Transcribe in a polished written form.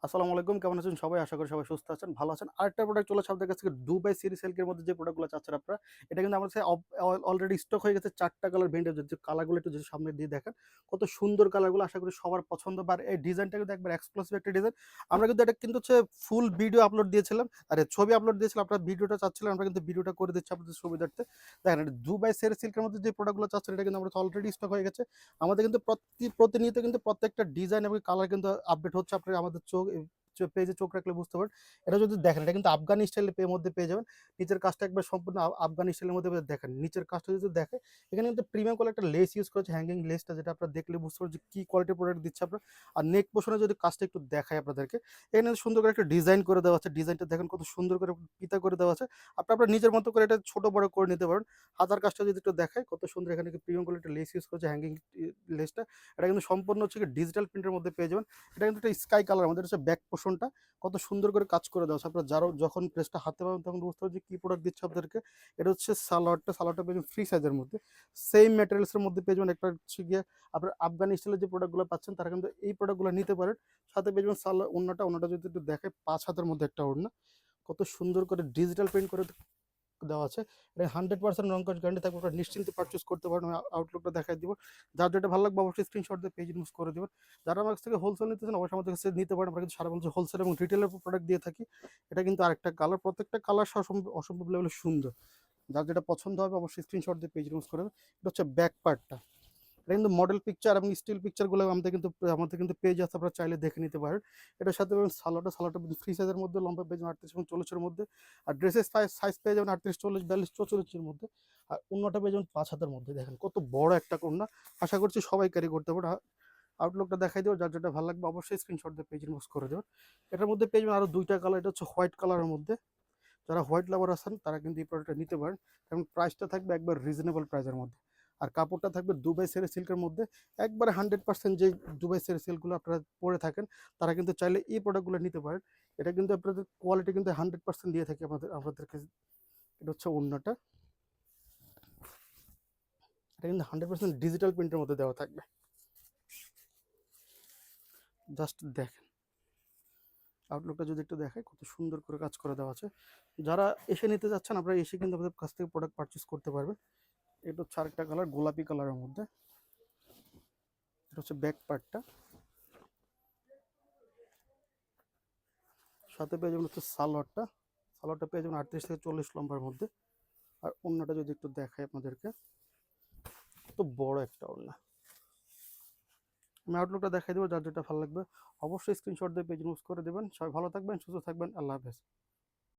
আসসালামু আলাইকুম, কেমন আছেন সবাই? আশা করি সবাই সুস্থ আছেন, ভালো আছেন। আরেকটা প্রোডাক্ট চলে আসছে আপনাদের কাছ থেকে দুবাই সিরি সিল্কের মধ্যে যে প্রোডাক্টগুলো চাচ্ছেন আপনারা, এটা কিন্তু আমার কাছে অলরেডি স্টক হয়ে গেছে ৪ টা কালার ভেরিয়েন্ট যে কালারগুলো একটু যদি সামনে দিয়ে দেখেন, কত সুন্দর কালারগুলো আশা করি সবার পছন্দ বা এই ডিজাইনটা কিন্তু একবার এক্সক্লুসিভ একটা ডিজাইন। আমরা কিন্তু এটা কিন্তু হচ্ছে ফুল ভিডিও আপলোড দিয়েছিলাম, আরে ছবি আপলোড দিয়েছিলাম, আপনারা ভিডিওটা চাচ্ছিলেন, আমরা কিন্তু ভিডিওটা করে দিচ্ছি আপনাদের সুবিধার্থে। দেখেন এটা দুবাই সিরি সিল্কের মধ্যে যে প্রোডাক্টগুলো চাচ্ছেন এটা কিন্তু আমার কাছে অলরেডি স্টক হয়ে গেছে। আমাদের কিন্তু প্রতিনিয়ত কিন্তু প্রত্যেকটা ডিজাইন এবং কালার কিন্তু আপডেট হচ্ছে। আপনারা আমাদের পেজে চোখ রাখলে বুঝতে পারেন। এটা যদি দেখেন এটা কিন্তু আফগানি স্টাইলের মধ্যে পেয়ে যাবেন। নিচের কাজটা একবার সম্পূর্ণ আফগানি স্টাইলের মধ্যে দেখেন। নিচের কাজটা যদি দেখেন, এখানে কিন্তু প্রিমিয়াম কোয়ালিটির একটা লেস ইউজ করেছে, হ্যাঙ্গিং লেসটা, যেটা আপনারা দেখলে বুঝতে পারবেন যে কি কোয়ালিটির প্রোডাক্ট দিচ্ছে আপনার। আর নেক পোর্শনে যদি কাজটা একটু দেখাই আপনাদেরকে, এখানে সুন্দর করে একটা ডিজাইন করে দেওয়া আছে। ডিজাইনটা দেখেন কত সুন্দর করে পিতা করে দেওয়া আছে। আপনার নিজের মতো করে এটা ছোট বড় করে নিতে পারেন। হাতার কাজটা যদি একটু দেখাই, কত সুন্দর এখানে প্রিমিয়াম কোয়ালিটির লেস ইউজ করেছে, হ্যাঙ্গিং লেসটা। এটা কিন্তু সম্পূর্ণ হচ্ছে ডিজিটাল প্রিন্টের মধ্যে পেয়ে যাবেন। এটা কিন্তু একটা স্কাই কালার, আমাদের হচ্ছে ব্যাক পোর্শনটা কত সুন্দর করে কাজ করে দেওয়া আছে। আপনারা যারা যখন প্রেসটা হাতে পাবেন তখন বুঝতে পারবেন যে কি প্রোডাক্ট দিচ্ছে আপনাদেরকে। এটা হচ্ছে সালোয়ারটা পেয়ে যাবেন ফ্রি সাইজের মধ্যে, সেম ম্যাটেরিয়ালসের মধ্যে পেয়ে যাবেন। একটা হচ্ছে গিয়ে আপনার আফগানি স্টাইলের যে প্রোডাক্টগুলো পাচ্ছেন তারা কিন্তু এই প্রোডাক্টগুলো নিতে পারেন। সাথে পেয়ে যাবেন ওড়নাটা যদি একটু দেখে, ৫ হাতের মধ্যে একটা ওড়না, কত সুন্দর করে ডিজিটাল প্রিন্ট করে দেওয়া আছে। এটা 100% রং কস গ্যারান্টি থাকবে, আপনারা নিশ্চিন্তে পারচেজ করতে পারেন। আমি আউটলুকটা দেখাই দিব। যার যেটা ভালো লাগবে অবশ্যই স্ক্রিনশট দিয়ে পেজ ইউজ করে দিবেন। যারা আমার কাছ থেকে হোলসেল নিতেছেন অবশ্যই আমাদের কাছে নিতে পারেন। আমরা কিন্তু সারা বাংলাদেশে হোলসেল এবং রিটেলের প্রোডাক্ট দিয়ে থাকি। এটা কিন্তু আরেকটা কালার, প্রত্যেকটা কালার অসম্ভব লেভেলে সুন্দর। যার যেটা পছন্দ হবে অবশ্যই স্ক্রিনশট দিয়ে পেজ ইউজ করে দেবেন। এটা হচ্ছে ব্যাক পার্টটা। এটা কিন্তু মডেল পিকচার এবং স্টিল পিকচারগুলো আমাদের কিন্তু পেজ আছে, আপনারা চাইলে দেখে নিতে পারেন। এটার সাথে সালোয়ারটা ফ্রি সাইজের মধ্যে, লম্বা পেজ 38 এবং 40 এর মধ্যে। আর ড্রেসের সাইজ পেয়ে যাবেন 38, 40, 42, 44 এর মধ্যে। আর অন্যটা পেয়ে যাবেন 5 হাতের মধ্যে। দেখেন কত বড় একটা কন্যা, আশা করছি সবাই ক্যারি করতে পারে। আউটলুকটা দেখাই দেবো, যার যেটা ভালো লাগবে অবশ্যই স্ক্রিনশট দিয়ে পেজ ইনবক্স করে দেবেন। এটার মধ্যে পেয়ে যাবেন আরো 2টা কালার। এটা হচ্ছে হোয়াইট কালারের মধ্যে। যারা হোয়াইট লাভার আছেন তারা কিন্তু এই প্রোডাক্টটা নিতে পারেন, এবং প্রাইসটা থাকবে একবার রিজনেবল প্রাইসের মধ্যে। আর কাপড়টা থাকবে দুবাই সেরি সিল্কের মধ্যে, একবারে 100% যে দুবাই সেরি সিল্কগুলো আপনারা পরে থাকেন তারা কিন্তু চাইলে এই প্রোডাক্টগুলো নিতে পারেন। এটা কিন্তু আপনাদের কোয়ালিটি কিন্তু 100% দিয়ে থাকি আপনাদেরকে। এটা হচ্ছে অন্যটা, এটা কিন্তু 100% ডিজিটাল প্রিন্টের মধ্যে দেওয়া থাকবে। জাস্ট দেখেন আউটলুকটা যদি একটু দেখায়, কত সুন্দর করে কাজ করে দেওয়া আছে। যারা এসে নিতে যাচ্ছেন আপনারা এসে কিন্তু আমাদের কাছ থেকে প্রোডাক্ট পারচেস করতে পারবেন। এটা হচ্ছে আরেকটা কালার, গোলাপি কালারের মধ্যে। এটা হচ্ছে ব্যাক পার্টটা। সাথে পেয়ে যাবেন হচ্ছে সালোয়ারটা পেয়ে যাবেন 38 থেকে 40 লম্বার মধ্যে। আর ওড়নাটা যদি একটু দেখাই আপনাদেরকে, তো বড় একটা ওড়না। আমি আউটলুকটা দেখাই দেবো, যার যেটা ভালো লাগবে অবশ্যই স্ক্রিনশট দিয়ে পেজ ইউজ করে দেবেন। সবাই ভালো থাকবেন, সুস্থ থাকবেন, আল্লাহ হাফেজ।